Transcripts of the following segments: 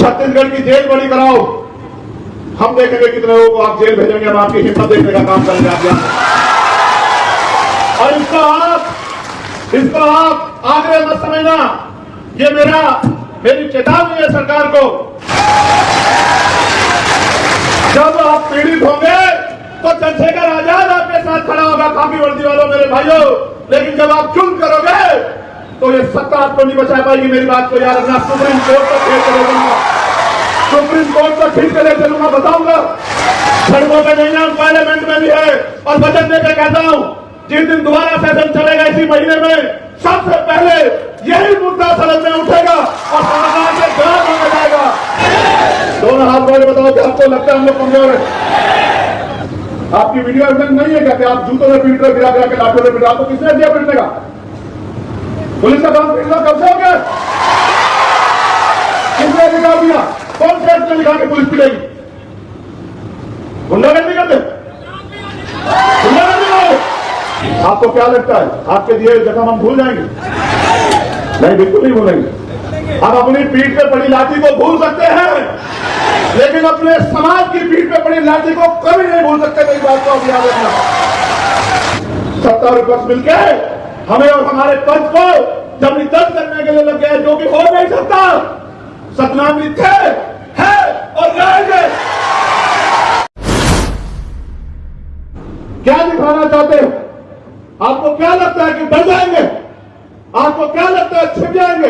छत्तीसगढ़ की जेल बड़ी कराओ, हम देखेंगे कितने लोगों को आप जेल भेजेंगे, हम आपकी हिम्मत देखने का काम करेंगे आप यहाँ। और इसको आप आग्रह मत समझना, ये मेरी चेतावनी है सरकार को। जब आप पीड़ित होंगे तो चंद्रशेखर आजाद आपके साथ खड़ा होगा, खाकी वर्दी वालों मेरे भाइयों, लेकिन जब आप चुन करोगे तो ये सत्ता आपको नहीं बचा पाएगी। मेरी बात को याद रखना। सुप्रीम कोर्ट तक खींच कर ले चलूंगा, सुप्रीम कोर्ट तक खींच कर ले चलूंगा, बताऊंगा। सड़कों पे नहीं नाम, पार्लियामेंट में भी है। और वचन देकर कहता हूं, जिस दिन दोबारा सेशन चलेगा इसी महीने में, सबसे पहले यही मुद्दा सदन में उठेगा और सरकार से जवाब मांगा जाएगा। दोनों हाथ जोड़ बताओ कि आपको लगता है हम लोग कमजोर है? आपकी वीडियो एविडेंस नहीं है क्या कि आप जूतों में पीट रहे, गिरा गिरा के लाठों में पीट रहे? आपको किसने दिया पीटने का? पुलिस का काम पीटना कब से हो गया? किसने अधिकार दिया? कौन से एक्ट में लिखा के पुलिस पीटेगी? गुंडागर्दी करते, गुंडागर्दी करो। आपको क्या लगता है आपके दिए जख्म हम भूल जाएंगे? नहीं, बिल्कुल नहीं भूलेंगे। आप अपनी पीठ पे पड़ी लाठी को भूल सकते हैं, लेकिन अपने समाज की पीठ पे पड़ी लाठी को कभी नहीं भूल सकते। मेरी बात को आप याद रखना। सत्ता और विपक्ष मिलकर हमें और हमारे पद को जब दर्ज करने के लिए लग गया, जो कि हो नहीं सकता। सतनाम थे, है और रहेंगे। क्या दिखाना चाहते हो? आपको क्या लगता है कि डर जाएंगे? आपको क्या लगता है छिप जाएंगे?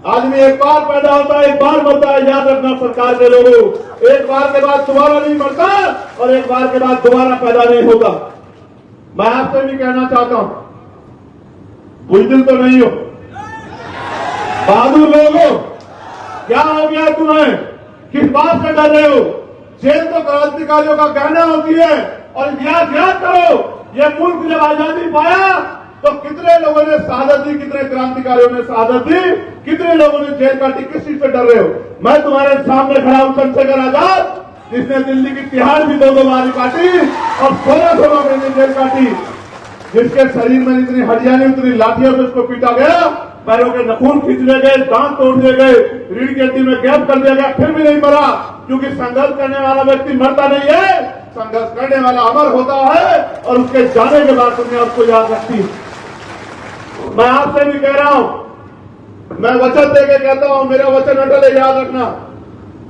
आदमी एक बार पैदा होता है, एक बार मरता है। याद रखना सरकार के लोगों, एक बार के बाद दोबारा नहीं मरता और एक बार के बाद दोबारा पैदा नहीं होता। मैं आपसे भी कहना चाहता हूं, बुजदिल तो नहीं हो, बहादुर लोग हो। क्या हो गया तुम्हें? किस बात से डर रहे हो? जेल तो क्रांतिकारियों का कहना होती है। और इतिहास याद करो, ये मुल्क जब आजादी पाया तो कितने लोगों ने शहादत दी, कितने क्रांतिकारियों ने शहादत दी, कितने लोगों ने जेल काटी। किस चीज से डर रहे हो? मैं तुम्हारे सामने खड़ा हूं, चंद्रशेखर आजाद, जिसने दिल्ली की तिहाड़ भी 2-2 बार काटी और 16 महीने जेल काटी, जिसके शरीर में इतनी हड्डियां नहीं, उतनी लाठियों से उसको पीटा गया, पैरों के नखून खींच लिए गए, दांत तोड़ दिए गए, रीढ़ की हड्डी में गैप कर दिया गया, फिर भी नहीं मरा। क्योंकि संघर्ष करने वाला व्यक्ति मरता नहीं है, संघर्ष करने वाला अमर होता है और उसके जाने के बाद दुनिया उसको याद रखती है। मैं आपसे भी कह रहा हूं, मैं वचन देके कहता हूं, मेरा वचन अटल है, याद रखना।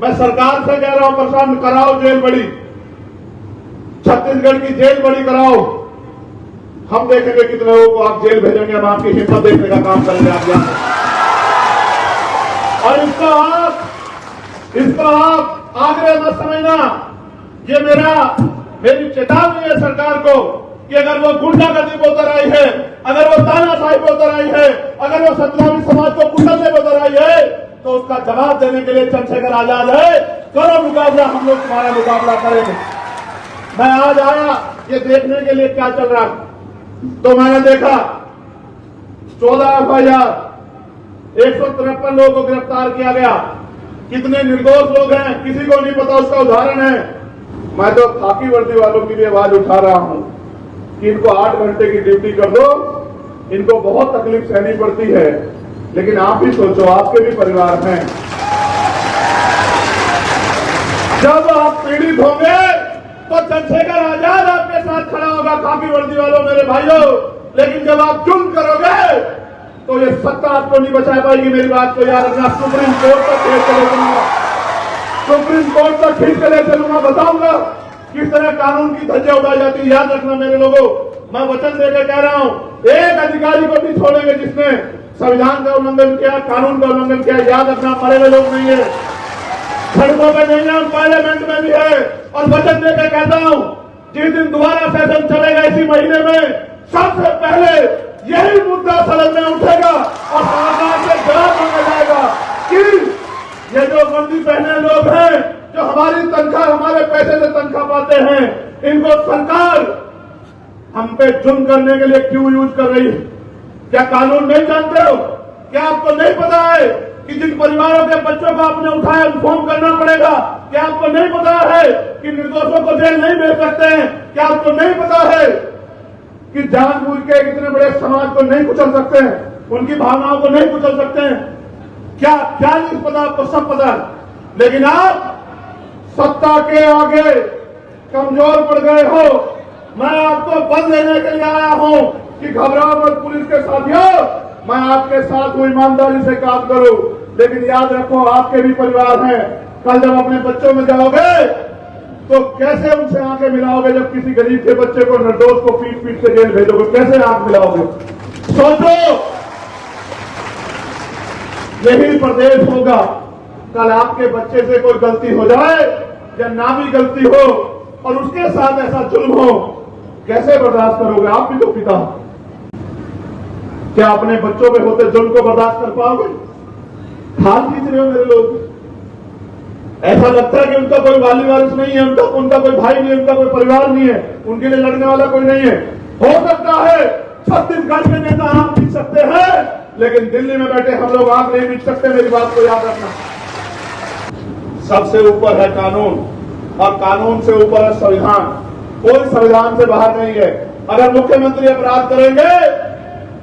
मैं सरकार से कह रहा हूं, प्रशासन कराओ जेल बड़ी, छत्तीसगढ़ की जेल बड़ी कराओ। हम देखेंगे कितने लोगों को आप जेल भेजेंगे, हम आपकी हिम्मत देखने का काम करेंगे आप यहाँ। और इसको आप आग्रह मत समझना, ये मेरी चेतावनी है सरकार को कि अगर वो गुंडागर्दी पे उतर आई है, अगर वो तानाशाही पे उतर आई है, अगर वो सतनामी समाज को कुचलने पे उतर आई है, तो उसका जवाब देने के लिए चंद्रशेखर आजाद है। करो मुकाबला, हम लोग तुम्हारा मुकाबला करेंगे। मैं आज आया ये देखने के लिए क्या चल रहा है, तो मैंने देखा 14 FIR, 153 लोगों को गिरफ्तार किया गया। कितने निर्दोष लोग हैं किसी को नहीं पता, उसका उदाहरण है। मैं तो खाकी वर्दी वालों की भी आवाज उठा रहा हूं कि इनको 8 घंटे की ड्यूटी कर दो, इनको बहुत तकलीफ सहनी पड़ती है। लेकिन आप ही सोचो, आपके भी परिवार हैं। जब आप पीड़ित होंगे तो चंद्रशेखर आजाद आपके साथ खड़ा होगा, खाकी वर्दी वालों मेरे भाइयों, लेकिन जब आप जुल्म करोगे तो ये सत्ता आपको नहीं बचा पाएगी। मेरी बात को याद रखना। सुप्रीम कोर्ट तक खींच कर ले चलूंगा, सुप्रीम कोर्ट तक खींच कर ले चलूंगा, बताऊंगा किस तरह कानून की धज्जियां उड़ाई जाती है। याद रखना मेरे लोगों, मैं वचन देकर कह रहा हूं, एक अधिकारी को नहीं छोड़ेंगे जिसने संविधान का उल्लंघन किया, कानून का उल्लंघन किया। याद रखना, मरे हुए लोग नहीं है। सड़कों पे नहीं नाम, पार्लियामेंट में भी है। और वचन देकर कहता हूं, जिस दिन दोबारा सेशन चलेगा इसी महीने में, सबसे पहले यही मुद्दा सदन में उठेगा और सरकार से जवाब मांगा जाएगा कि ये जो वर्दी पहने लोग हैं, जो हमारी तनख्वाह, हमारे पैसे से तनख्वाह पाते हैं, इनको सरकार हम पे जुल्म करने के लिए क्यों यूज कर रही है? क्या कानून नहीं जानते हो? क्या आपको नहीं पता है कि जिन परिवारों के बच्चों को आपने उठाया इन्फॉर्म करना पड़ेगा? क्या आपको नहीं पता है कि निर्दोषों को जेल नहीं भेज सकते हैं? क्या आपको नहीं पता है कि जानबूझ के इतने बड़े समाज को नहीं कुचल सकते हैं, उनकी भावनाओं को नहीं कुचल सकते हैं? क्या नहीं पता आपको? सब पता है। लेकिन आप सत्ता के आगे कमजोर पड़ गए हो। मैं आपको बल देने के लिए आया हूं कि घबराओ मत पुलिस के साथियों, मैं आपके साथ हूं, ईमानदारी से काम करूं। लेकिन याद रखो, आपके भी परिवार हैं। कल जब अपने बच्चों में जाओगे तो कैसे उनसे आंखें मिलाओगे? जब किसी गरीब के बच्चे को, निर्दोष को पीट पीट के जेल भेजोगे, कैसे आंख मिलाओगे? सोचो, यही प्रदेश होगा। कल आपके बच्चे से कोई गलती हो जाए या ना भी गलती हो और उसके साथ ऐसा जुल्म हो, कैसे बर्दाश्त करोगे? आप भी तो पिता, क्या अपने बच्चों पे होते जुल्म को बर्दाश्त कर पाओगे? खाल खींच रहे हो मेरे लोग। ऐसा लगता है कि उनका कोई वाली वारिस नहीं है, उनका कोई भाई नहीं है, उनका कोई परिवार नहीं है, उनके लिए लड़ने वाला कोई नहीं है। हो सकता है छत्तीसगढ़ के नेता आंख खींच सकते हैं, लेकिन दिल्ली में बैठे हम लोग आंख नहीं खींच सकते। मेरी बात को याद रखना। सबसे ऊपर है कानून और कानून से ऊपर है संविधान। कोई संविधान से बाहर नहीं है। अगर मुख्यमंत्री अपराध करेंगे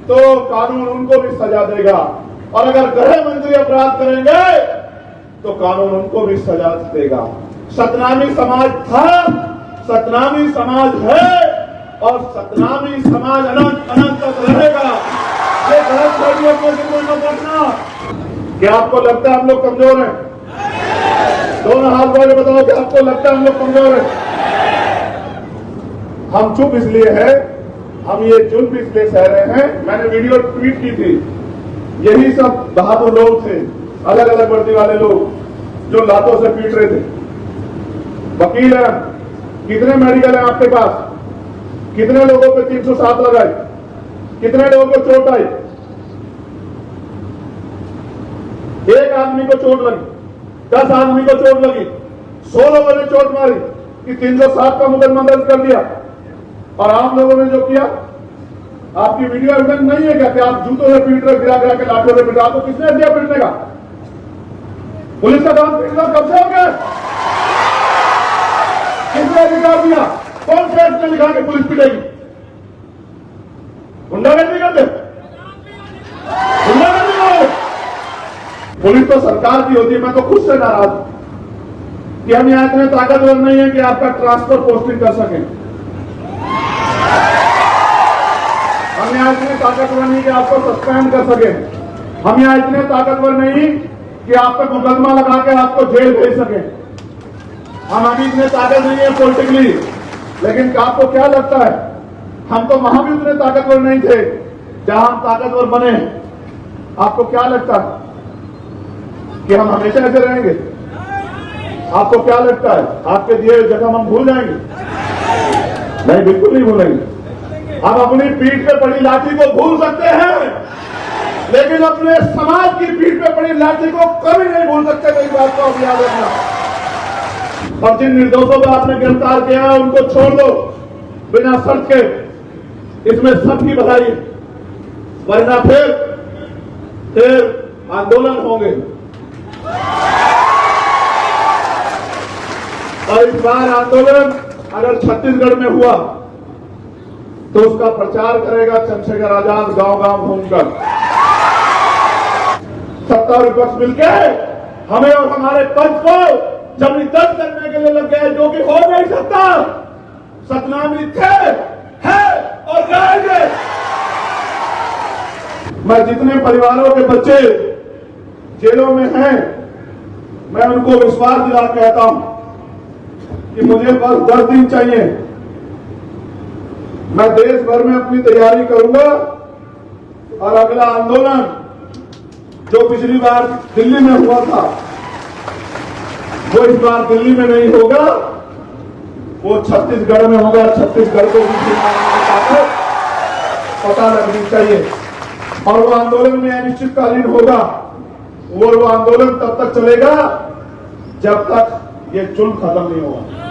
तो कानून उनको भी सजा देगा, और अगर गृह मंत्री अपराध करेंगे तो कानून उनको भी सजा देगा। सतनामी समाज था, सतनामी समाज है और सतनामी समाज अनंत अनंत तक रहेगा। ये गलत फहमी अपने दिल में मत रखना। क्या आपको लगता है हम लोग कमजोर हैं? दोनों हाथ वाले बताओ कि आपको लगता है हम लोग कमजोर हैं? हम चुप इसलिए है, हम ये जुल्म इसलिए सह रहे हैं। मैंने वीडियो ट्वीट की थी, यही सब बहादुर लोग थे, अलग अलग वर्दी वाले लोग जो लातों से पीट रहे थे। वकील है, कितने मेडिकल है आपके पास? कितने लोगों पे 307 लगाए? कितने लोगों को चोट आई? एक आदमी को चोट लगी, 10 आदमी को चोट लगी, 100 लोगों ने चोट मारी कि 307 का मुकदमा दर्ज कर दिया। और आप लोगों ने जो किया, आपकी वीडियो एविडेंस नहीं है क्या कि आप जूतों से पीट रहे, गिरा गिरा के लाठों से पीट रहे? आपको किसने दिया पीटने का? पुलिस का काम पीटना कब से हो गया? किसने अधिकार दिया? कौन से एक्ट में लिखा कि पुलिस पीटेगी? गुंडागर्दी करते, गुंडागर्दी करो। पुलिस तो सरकार की होती है। मैं तो खुद से नाराज हूं कि हम यहां इतने ताकतवर नहीं है कि आपका ट्रांसफर पोस्टिंग कर सकें। हम यहाँ इतने ताकतवर नहीं कि आपको सस्पेंड कर सके। हम यहाँ इतने ताकतवर नहीं कि आप पे मुकदमा लगा के आपको जेल भेज सके। हम अभी इतने ताकत नहीं है पॉलिटिकली। लेकिन आपको क्या लगता है, हम तो वहां भी उतने ताकतवर नहीं थे जहां हम ताकतवर बने। आपको क्या लगता है कि हम हमेशा ऐसे रहेंगे? आपको क्या लगता है आपके दिए हुए जख्म हम भूल जाएंगे? नहीं, बिल्कुल नहीं भूलेंगे। हम अपनी पीठ पे पड़ी लाठी को भूल सकते हैं, लेकिन अपने समाज की पीठ पे पड़ी लाठी को कभी नहीं भूल सकते। मेरी बात को आप याद रखना। और जिन निर्दोषों को आपने गिरफ्तार किया है उनको छोड़ दो बिना शर्त के। इसमें सबकी बधाई, वरना फिर आंदोलन होंगे। और इस बार आंदोलन अगर छत्तीसगढ़ में हुआ तो उसका प्रचार करेगा चंद्रशेखर आजाद गांव गांव घूमकर। सत्ता और विपक्ष मिलकर हमें और हमारे पंच को जबरदस्त करने के लिए लग गए, जो कि हो नहीं सकता। सतनामी थे, है और रहेंगे। मैं जितने परिवारों के बच्चे जेलों में हैं, मैं उनको विश्वास दिला कहता हूं कि मुझे बस 10 दिन चाहिए। मैं देश भर में अपनी तैयारी करूंगा और अगला आंदोलन जो पिछली बार दिल्ली में हुआ था वो इस बार दिल्ली में नहीं होगा, वो छत्तीसगढ़ में होगा। छत्तीसगढ़ को भी पता लगनी चाहिए। और वो आंदोलन में अनिश्चितकालीन होगा। वो आंदोलन तब तक चलेगा जब तक ये जुल्म खत्म नहीं होगा।